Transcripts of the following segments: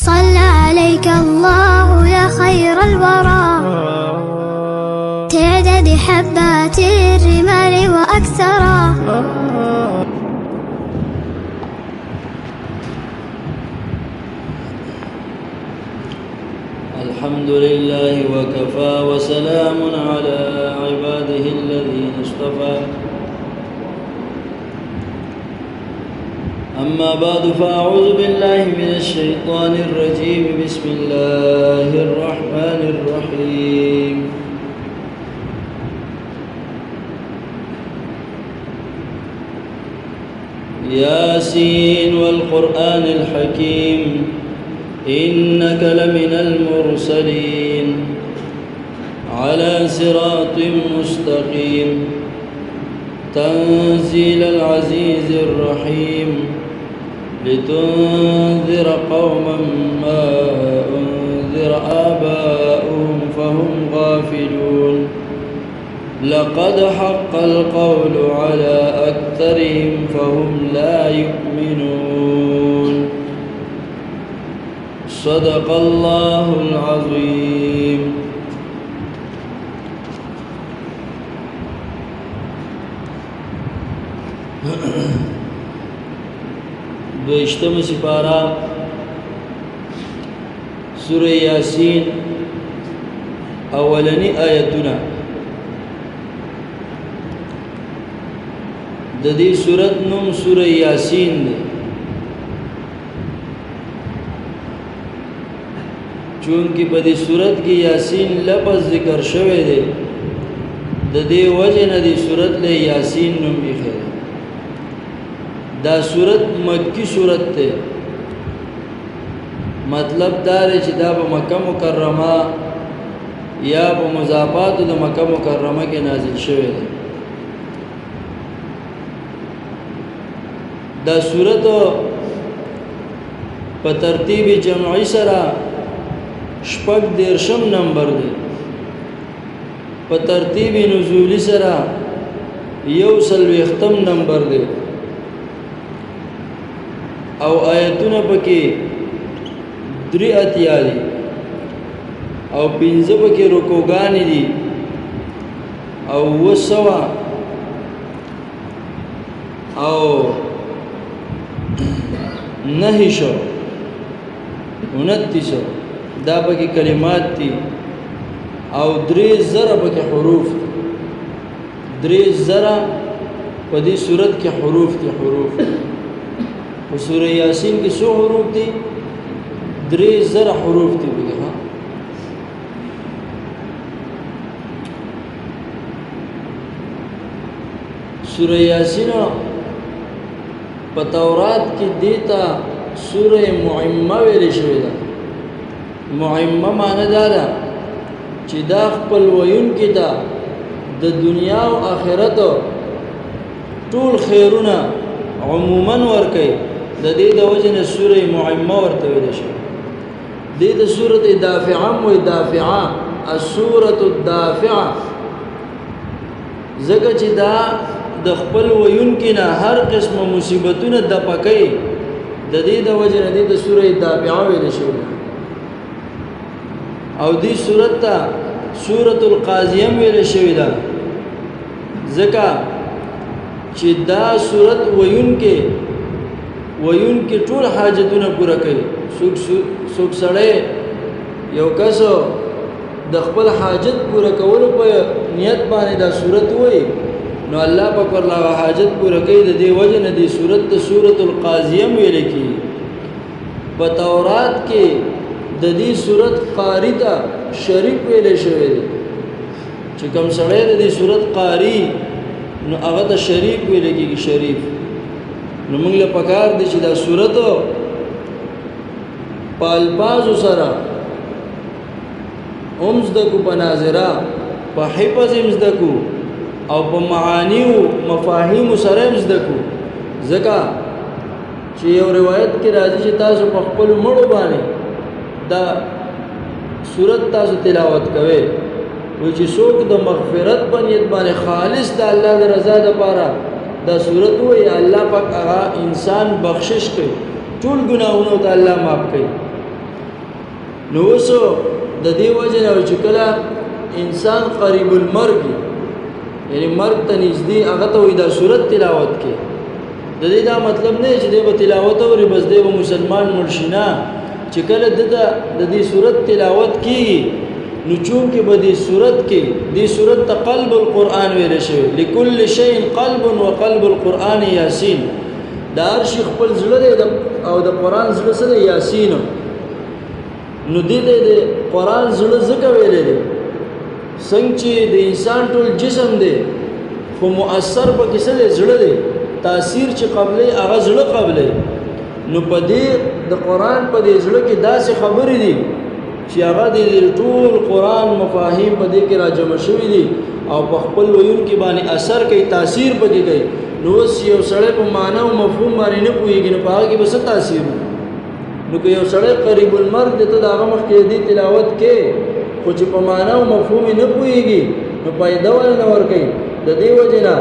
صلى عليك الله يا خير الورى تعدد حبات الرمال وأكثرا. الحمد لله وكفى وسلام على عباده الذين اصطفى. أما بعد فأعوذ بالله من الشيطان الرجيم. بسم الله الرحمن الرحيم. ياسين والقرآن الحكيم إنك لمن المرسلين على صراط مستقيم تنزيل العزيز الرحيم لتنذر قوما ما أنذر آباؤهم فهم غافلون. لقد حق القول على أكثرهم فهم لا يؤمنون. صدق الله العظيم. دوشتم سپارہ سورہ یاسین اولنی آیتنا ددی سورت نم سورہ یاسین دے چونکہ بدی سورت کی یاسین لفظ ذکر شوے دے ددی وجہ ندی سورت لے یاسین نم ایخے دے. دا سورت مکی سورت تے مطلب دارے چی دا با مکہ مکرمہ یا با مضافات دا مکہ مکرمہ کے نازل شوے دے. دا سورت پا ترتیب جمعی سرا شپک دیرشم نمبر دے. پا ترتیب نزولی سرا یو سلویختم نمبر دے او آیتونه پکې درې اتیا دي او پنځه پکې رکوګانې دي او 200 او 29 دا پکې کلمات دي او 3000 پکې حروف دي. 3000 په دې صورت کې حروف دي. حروف سورہ یاسین کی سو حروف دی 3000 حروف دی بگی. ہاں سورہ یاسین پا تورات کی دیتا سورہ معمہ ویلی شوی دا. معمہ معنی دارا چی دا خپل ویون کی دا دنیا و آخرت طول خیرونا عموماً ورکی د دې د وجه نه سوره معمہ ورته ویل شي. د دې سوره دافعه او دافعه السوره الدافعه زګه چې دا د خپل ویون کې نه هر قسم مصیبتونه د پکې د دې د وجه نه د سوره دافعه ویل شي. او دې سوره ته سوره القاضیه ویل شوی دا زګه چې دا سورت ویون کې ټول حاجتونه پوره کوي. څوک سړی یو کس د خپل حاجت پوره کولو په نیت باندې دا سورت وایي نو الله پاک ورله حاجت پوره کوي. د دې وجه نه دې سورت ته سورت القاضیه ویل کی. په تورات کې د دې سورت قاری ته شریف ویل شوی دی چې کوم سړی د دې سورت قاری نو هغه ته شریف ویل کېږي. شریف نو موږ له پکار دي چې دا سورت په الفاظو سره هم زده کو، په ناظره په حفظ هم زده کو او په معانی او مفاهیم سره هم زده کو. ځکه چې یو روایت کې راځي چې تاسو په خپل مړو باندې دا سورت تاسو تلاوت کوئ وی چې څوک د مغفرت په نیت باندې خالص د الله د رضا لپاره دا صورت وی الله پاک هغه انسان بخشش کوي، ټول ګناهونه ته الله معاف کوي. نو اوس د دې وجه نه چې کله انسان قریب المرګ یعنی مرګ ته نږدې هغه ته وایي دا صورت تلاوت کې د دې دا مطلب نه چې دی به تلاوت اوري بس دی به مسلمان مړ شي نه چې کله د دې صورت تلاوت کېږي نو چونکې به دې صورت کې دې صورت ته قلب القرآن ویل شوی لكل شیء قلب وقلب القرآن یاسین دا هر شي خپل زړه دی او د قرآن زړه څه دی یاسین نو دې د قرآن زړه ځکه ویلی دی څنګه چې د انسان ټول جسم دی خو مؤثر پکې څه دی زړه دی تاثیر چې قبلې هغه زړه قبلې نو په دې د قرآن په دې زړه کې داسې خبرې دي چې هغه د ټول قرآن مفاهیم په دې کې راجمع شوي دي او په خپل ویونکي باندې اثر کوي تاثیر پکې کوي نو اوس یو سړی په معنا او مفهوم باندې نه پوهېږي نو په هغه کې به څه تاثیر نو که یو سړی قریب المرګ دی ته د هغه مخکې دې تلاوت کې خو چې په معنا او مفهوم نه پوهېږي نو فایده ول نه ورکوي د دې وجې نه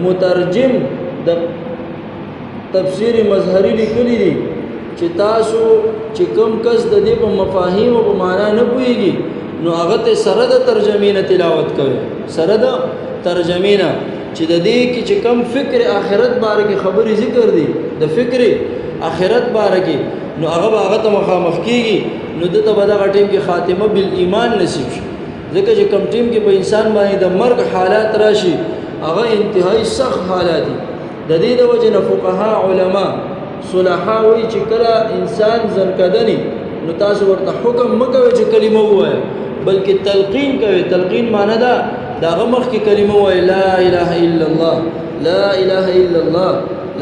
مترجم د تفسیر مظهری لیکلی دي چې تاسو چې کوم کس د دې په مفاهیم او په معنا نه پوهېږي نو هغه ته سره د ترجمې نه تلاوت کوي سره د ترجمې نه چې د دې کې چې کوم فکر آخرت باره کې خبرې ذکر دي د فکر آخرت باره کې نو هغه ته مخامخ کېږي نو دته به دغه ټیم کې خاتمه بالایمان نصیب شي ځکه چې کوم ټیم کې په انسان باندې د مرګ حالات راشي هغه انتهایی سخت حالات دي د دې د وجه نه فقها علما صلحا وایي چې کله انسان زنکدني نو تاسو ورته حکم مکوئ چې کلمه ووایه بلکې تلقین کوي تلقین معنی دا هغه مخکې کلمه ووایي لا اله الا الله لا اله الا الله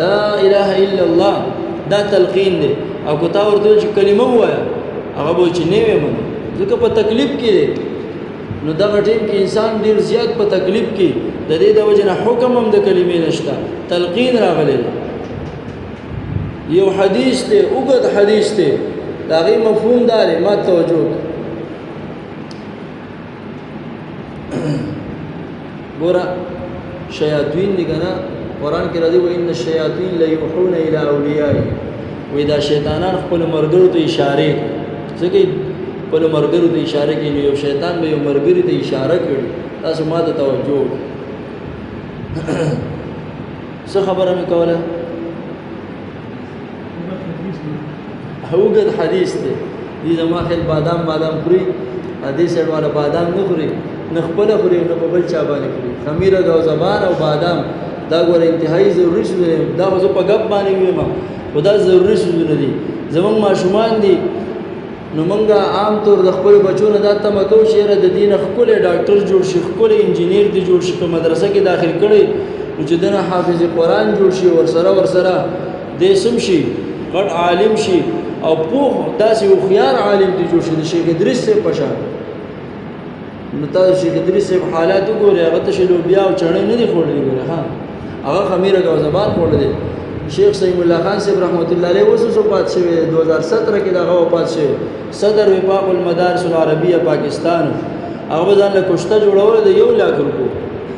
لا اله الا الله دا تلقین دی او که تا ورته چې کلمه ووایه هغه به چې نه وي مني ځکه په تکلیف کې دی نو دغه ټیم کې انسان ډیر زیات په تکلیف کې د دې د وجه نه حکم هم د کلمې نشته تلقین راغلی یو حدیث دی اوږد حدیث دی د هغې مفهوم دا دی ما توجه ګوره شیاطین دي که نه قرآن کې راځي وان الشیاطین لیوحون الی اولیائهم وایي دا شیطانان خپلو ملګرو ته اشارې ځکه خپلو ملګرو ته اشاره کوي نو یو شیطان به یو ملګري ته اشاره کړي تاسو ما ته توجه څه خبره مې کوله اوږد حدیث دی دې زما خیال بادام خوري دې سایډ والا بادام نه خوري نه خپله خوري نه په بل چا باندې خوري خمیره او زبان او بادام دا ګوره انتهایی ضروري شی دا خو زه په ګپ باندې ویم خو دا ضروري شیونه دي زموږ ماشومان دي نو مونږه عام طور د خپل بچو نه دا تمه کوو چې یاره د دې نه ښکلی ډاکټر جوړ شي ښکلی انجینیر دې جوړ شي په مدرسه کې داخل کړی نو چې دنه حافظ قرآن جوړ شي ورسره دې سم شي غټ عالم شي او پوخ داسې هوښیار عالم دې جوړ شي د شیخ ادریس صاحب په شان نو تاسو شیخ ادریس صاحب حالات وګورئ هغه ته چې لوبیا او چڼې نه دي خوړلي ګوره ها هغه خمیره او زبان خوړلی شیخ سیم الله خان صاحب رحمت الله علیه وسو وفات شوی 2017 کې دغه وفات شوی صدر وفاق المدارس العربیه پاکستان هغه ځان له کوشته جوړول د 1 لک روپو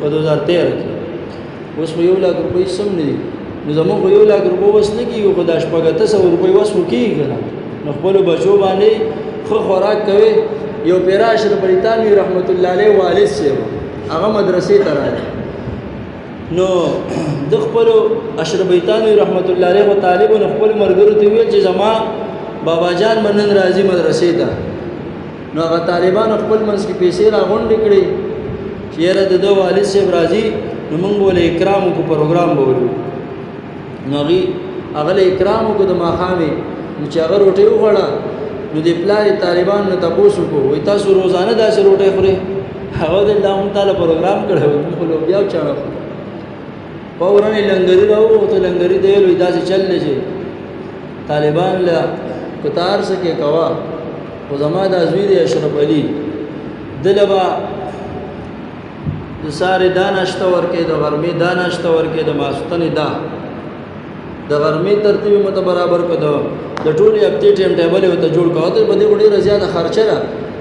په 2013 کې اوس په 1 لک روپۍ سم نه دي نو زموږ 1 لک روپو وس نه کیږي خو د 800 روپۍ وس وکیږي نو خپل بچو باندې خو خوراک کوي یو پیرا اشرف بریتانوی رحمت الله علیه والد صاحب هغه مدرسې ته راځي نو د خپل اشرف بریتانوی رحمت الله علیه او طالبونو خپل مرګرو ته ویل چې زما بابا جان منن راځي مدرسې ته نو هغه طالبان خپل منځ کې پیسې راغونډې کړې چې یاره د دوه والد صاحب راځي نو موږ ولې اکرام کو پروګرام بولو نو هغه له اکرام کو د ماښامې نو چې هغه روټۍ وخوړه نو د پلار طالبان نه تاسو کو وای تاسو روزانه داسې روټۍ خورئ هغه د الله تعالی پروګرام کړو موږ له بیا چاړه فورن لنګری راو ته لنګری دی وای داسې چل نه شي طالبان له قطار سکه کوا خو زما د ازوی دی اشرف علي دلبا د ساره دانشته ورکې د غرمې دانشته ورکې د ماستنې دا د غرمې ترتیب مت برابر کړه د ټولې هفته ټیم ټیبل ته جوړ کاوه ته بده ډیره زیاته خرچه را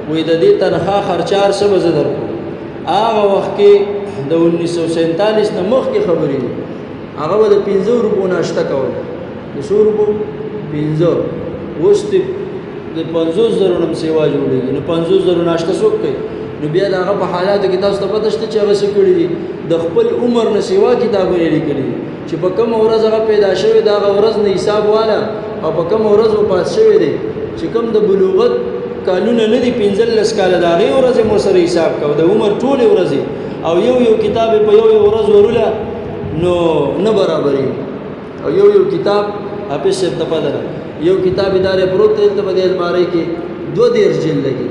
وې د دې تنخواه خرچار څه وزدر کو هغه وخت کې د 1947 نه مخکې خبرې هغه د 15 روپو ناشته کوله د 100 روپو 15 اوس د 50,000 نم سیوا جوړېږي نو 50,000 ناشته څوک کوي نو بیا د هغه په حالاتو کې تاسو ته پته شته چې هغه څه کړي دي د خپل عمر نه سیوا کتابونه لیکلي دي چې په کوم ورځ هغه پیدا شوی دا هغه ورځ نه حساب والا او په کوم ورځ وفات شوی دی چې کوم د بلوغت کالونه نه دي 15 کاله د هغې ورځې مو سره حساب کوو د عمر ټولې ورځې او یو کتاب په یو ورځ وروله نو نه برابرې او یو کتاب حافظ صاحب ته پته ده یو کتاب ادارې پروت دی ته په دې المارۍ کې 2 جلد لګي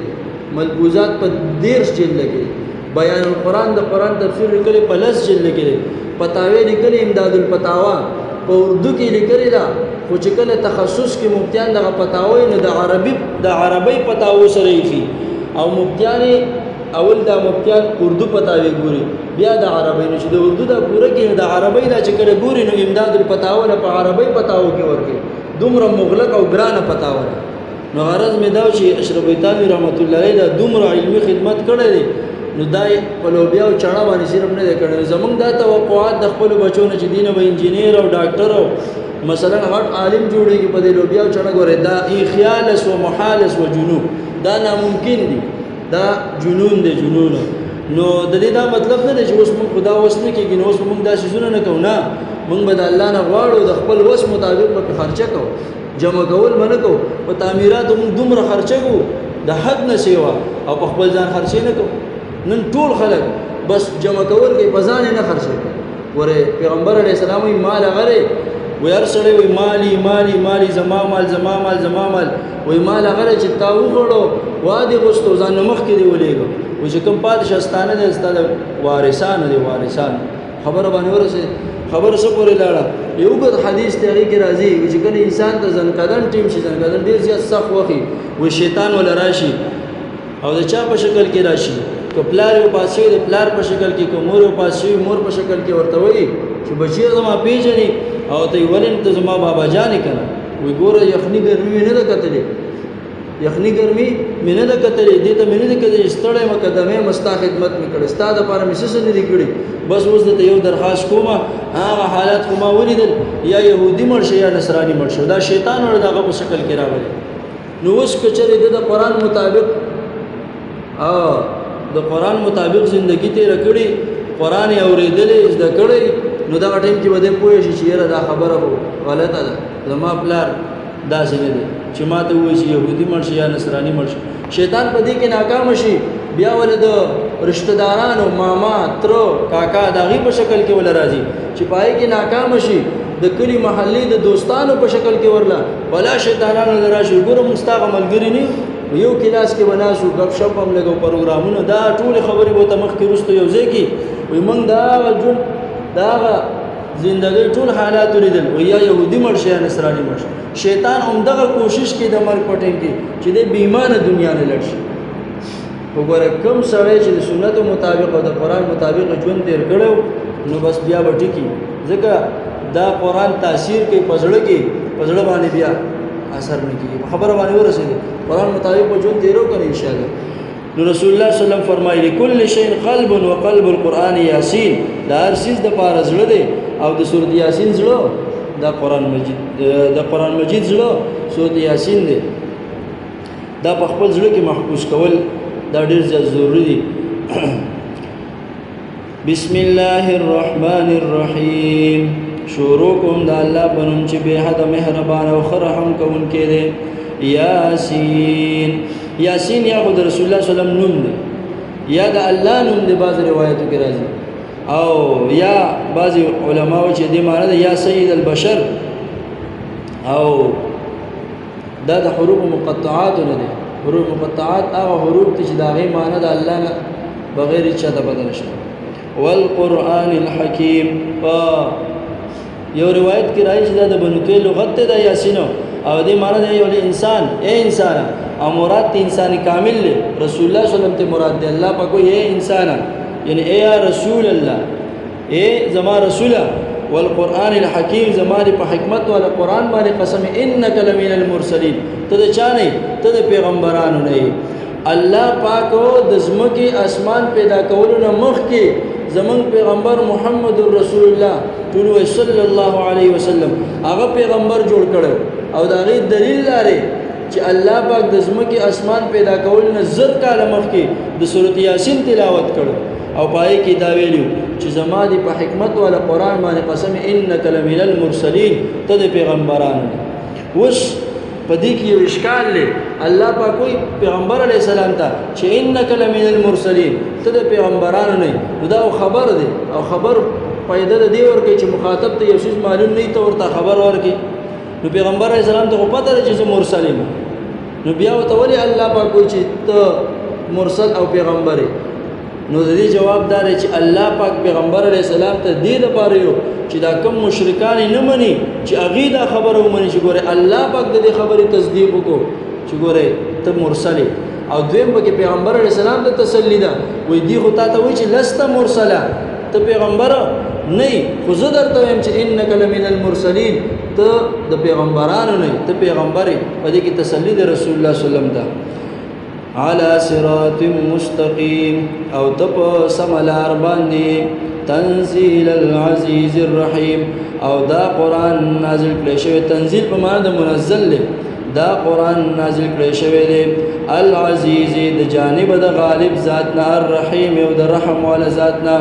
ملفوظات په 10 جلد لګي بیان القرآن د قرآن تفسیر لیکلي په 10 جلد لګي فتاوی لیکلي امداد الفتاوا په اردو کې لیکلي دا خو چې کله تخصص کې مفتیان دغه فتاوی نه د عربی فتاوی سره یې او مفتیان اول دا مفتیان اردو فتاوی ګوري بیا د عربی نو چې د اردو دا پوره کې د عربی دا چې کله ګوري نو امداد الفتاوا نه په عربی فتاوی کې ورکي دومره مغلق او ګرانه فتاوا نو غرض مې دا چې اشرف ایتامی رحمت الله علیه دا دومره علمي خدمت کړی دی نو دا په لوبیا او چڼه باندې صرف نه دی کړی زمونږ دا توقعات د خپل بچو نه چې دینه به انجینیر او ډاکټر او مثلا غټ عالم جوړیږي په دې لوبیا او چڼه ګورې دا ای خیالس و محالس و جنون دا ناممکن دي دا جنون دی جنون نو د دې دا مطلب نه دی چې اوس موږ خدا وس نه کېږي نو اوس موږ دا شیزونه نه کوو نه موږ به د الله نه غواړو د خپل وس مطابق په خرچه کوو جمع کول منه کوو په تعمیرات موږ دومره خرچه کوو د حد نه سیوا او په خپل ځان خرچې نه کوو نن ټول خلک بس جمع کول کې په ځان نه خرچه کوي ګوره پیغمبر علیه السلام یې مال غره وی هر سړی وی مالی زما مال وی مال غره چې تا وغړو وادي غوستو ځان مخکې دی ولېګو و چې کوم پادشاه ستانه دي ستاده وارثان خبر باندې ورسه خبر څه پورې لاړه یو بل حدیث ته کې راځي چې کله انسان ته ځنکدن ټیم شي ځنکدن ډیر زیات سخت وخی و شیطان ول راشي او د چا په شکل کې راشي که پلار یو پاسې د پلار په شکل کې کوم مور په پاسې مور په شکل کې ورته وایي چې بچي زما پیژني او ته ولین ته زما بابا جان کنه وی ګوره یخنی ګرمي نه ده کتلې یخنی ګرمي مینه ده کتلې دې ته مینه ده کتلې ستړې مقدمه مستا خدمت میکړه ستاد لپاره مسس نه دی کړی بس اوس ته یو درخواست کوم هغه حالات کومه ولیدل یا يهودي مرشه یا نصراني مرشه دا شیطان ور دغه په شکل کې راغلی نو اوس کچره د قرآن مطابق د قرآن مطابق زندگی تیر کړي قرآن اوریدلې زده کړي نو دا ټیم کې بده پوه شي چې دا خبره غلطه ده زما پلار دا څنګه دي چې ماته وایي چې يهودي مرشه یا نصراني مرشه شیطان په دې کې ناکام شي بیا ولې د رشتہ دارانو ماما تر کاکا داغي په شکل کې ول راځي چې پای کې ناکام شي د کلی محلي د دوستانو په شکل کې ورلا ولا شیطانانو دراشي ګورم مستغ ملګری نه یو کلاس کې بناسو غب شپ هم لګو پروګرامونه دا ټول خبرې به تمخ کې رستو یو ځکه وي مونږ دا جون دا زندګي ټول حالات لیدل او یا يهودي مرشه یا نصراني مرشه شیطان همدغه کوشش کې د مرګ پټین کې چې د بیمانه دنیا نه لړشي وګوره کوم سره چې د سنت مطابق او د قران مطابق ژوند تیر کړو نو بس بیا وټی کی ځکه دا قران تاثیر کوي پزړه کې پزړه باندې بیا اثر نه کوي خبره باندې ورسېږي قران مطابق ژوند تیرو کړئ ان شاء الله نو رسول الله صلی الله علیه وسلم فرمایلی کل شیء قلب وقلب القرآن یاسین دا هر چیز د پاره زړه دی او د سورۃ یاسین زړه دا قران مجید زړه سورۃ یاسین دی دا په خپل زړه کې محفوظ کول دا ډیر زیات ضروری دي بسم الله الرحمن الرحیم شروع کوم د الله په نوم چې به حد مهربان او رحم کوونکی دی یاسین یاسین یا خود رسول الله صلی الله علیه وسلم نوم دی یا د الله نوم دی بعض روایتو کې راځي او یا بعض علماء چې دې معنی ده یا سید البشر او دا د حروف مقطعات نه دي حروف مقطعات هغه حروف چې دا غي معنی ده الله نه بغیر چا ته بدل شي والقران الحکیم یو روایت کې راځي چې دا د بنوته لغت ده یاسین او دې معنی ده یو انسان اے انسان او مراد انسان کامل له رسول الله صلی الله علیه وسلم ته مراد دی الله پاک اے انسان یعنی اے رسول الله اے زما رسول والقران الحکیم زماره په حکمت او قران باندې قسم انک لمن المرسلین ته چا نه ته پیغمبرانو نه الله پاک د زمکه اسمان پیدا کولو نه مخکې زمون پیغمبر محمد رسول الله صلی الله علیه وسلم هغه پیغمبر جوړ کړو او دا غي دلیل لري چې الله پاک د ځمکې اسمان پیدا کول نه زر کاله مخکې د سورۃ یاسین تلاوت کړو او پای کې دا ویلو چې زما دی په حکمت ولا قرآن باندې قسم انک لمن المرسلین ته د پیغمبرانو وش پدې کې یو اشکال لري الله پاک کوئی پیغمبر علی السلام ته چې انک لمن المرسلین ته د پیغمبرانو نه دا خبر دی او خبر پیدا د دی ورکه چې مخاطب ته یو څه معلوم نه ته ورته خبر ورکي نو پیغمبر علی السلام ته پته ده چې مرسل نو بیا ته ولی الله پاک کوئی چې ته مرسل او پیغمبر نو د دې جواب دار چې الله پاک پیغمبر علی السلام ته دې لپاره یو چې دا کم مشرکان نه مني چې اغه دا خبره ومني چې ګوره الله پاک د دې خبرې تصدیق وکړو چې ګوره ته مرسل او دویم به پیغمبر علی السلام ته تسلی ده وې دی خو ته وې چې لست مرسله ته پیغمبر نه خو زه درته وایم چې انک لمن المرسلین ته د پیغمبرانو نه ته پیغمبر په دې کې تسلی ده رسول الله صلی الله علیه وسلم ته على صراط مستقيم او تپ سملار باندې تنزيل العزيز الرحيم او دا قران نازل کړی شوی تنزيل په معنا د منزل له دا قران نازل کړی شوی دی العزيز د جانب د غالب ذات نه الرحيم او د رحم ول ذات نه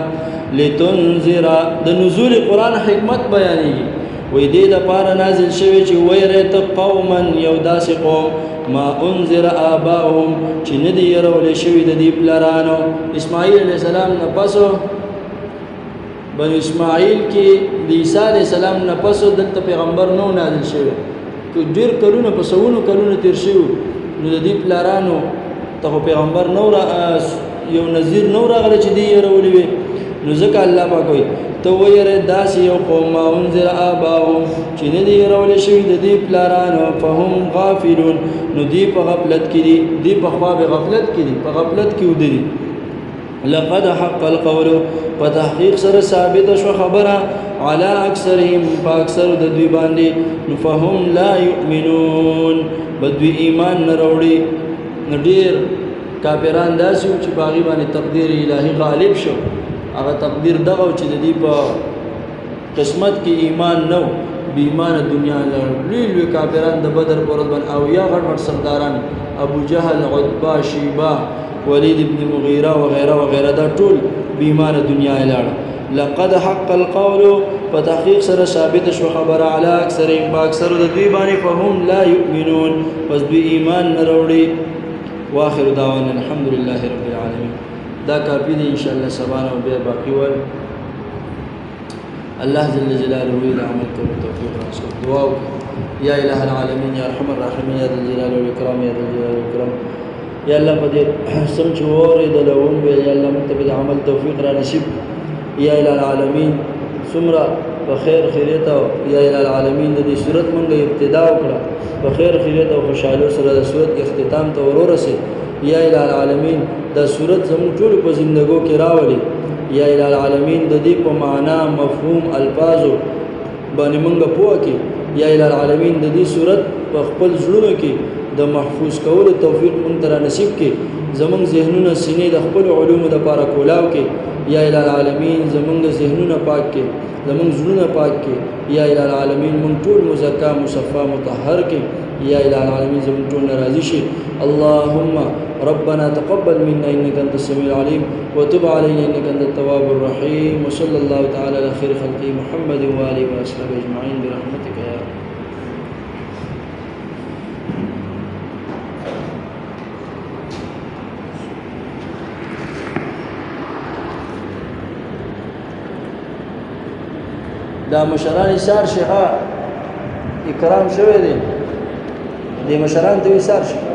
لتنذر د نزول قران حکمت بیانېږي وې دې د پاره نازل شوی چې ويره ته قوما یو داسې قوم ما انذر آباهم چې ندی يرول شوی د دې پلارانو اسماعیل علیہ السلام نه پسو بنو اسماعیل کې د عیسی علیہ السلام نه پسو دلته پیغمبر نو نازل شوی که ډیر کلونه پسونو کلونه تیر شوی نو د دې پلارانو ته پیغمبر نو را یو نذیر نو راغلی چې دی يرول وي نو ځکه الله پاک وایي تو ويره داس یو قوم انذر آباهم چې نه دی راول شوی د دې پلارانو فهم غافلون نو دی په غفلت کې دی په خوا به غفلت کې دی په غفلت کې ودی لقد حق القول وتحقيق سره ثابت شو خبره على اکثرهم فاکثر د دوی باندې فهم لا يؤمنون بدوی ایمان نه وروړي نډیر کافران داسو چې باغی باندې تقدیر الهی غالب شو هغه تقدیر دغه چې د دې په قسمت کې ایمان نو بې ایمان دنیا لوی کافران د بدر پر ورځ او یا غټ سرداران ابو جهل عتبہ شیبہ ولید ابن مغیره وغیرہ دا ټول بې ایمان دنیا لاړ لقد حق القول فتحقیق سره ثابت شو خبر علی اکثرهم باکثر د دوی باندې فهم لا یؤمنون پس دوی ایمان نه وروړي واخر دعوانا الحمد لله رب العالمین دا کافی دی انشاءاللہ سبحانه و بیا باقی وال اللہ جل جلالہ ویل عمل کو توفیق راسو دعا یا الہ العالمین یا ارحم الراحمین یا ذل جلال والاکرام یا ذل جلال والاکرام یا اللہ پدې سمچ وره د لوم یا اللہ متبد عمل توفیق را نصیب یا الہ العالمین سمرا بخیر خیریت یا الہ العالمین د دې صورت مونږه ابتدا وکړه بخیر خیریت او خوشاله سره د صورت اختتام ته ورورسه یا الہ العالمین دا صورت زمون ټول په زندګو کې راولي یا الہ العالمین د دې په معنا مفهوم الفاظو باندې مونږ پوه کې یا الہ العالمین د دې صورت په خپل ژوند کې د محفوظ کولو توفیق مونږ ته نصیب کې زمون ذهنونه سینې د خپل علومو د لپاره کولاو کې یا الہ العالمین زمون ذهنونه پاک کې زمون ژوند پاک کې یا الہ العالمین مونږ ټول مزکا مصفا مطهر کې یا الہ العالمین زمون ټول راضي شي اللهم ربنا تقبل منا انك انت السميع العليم وتب علينا انك انت التواب الرحيم وصلى الله تعالى على خير خلقه محمد واله واصحابه اجمعين برحمتك يا رب. دا مشران سار شيخه اکرام شوه دي مشران ته سار شي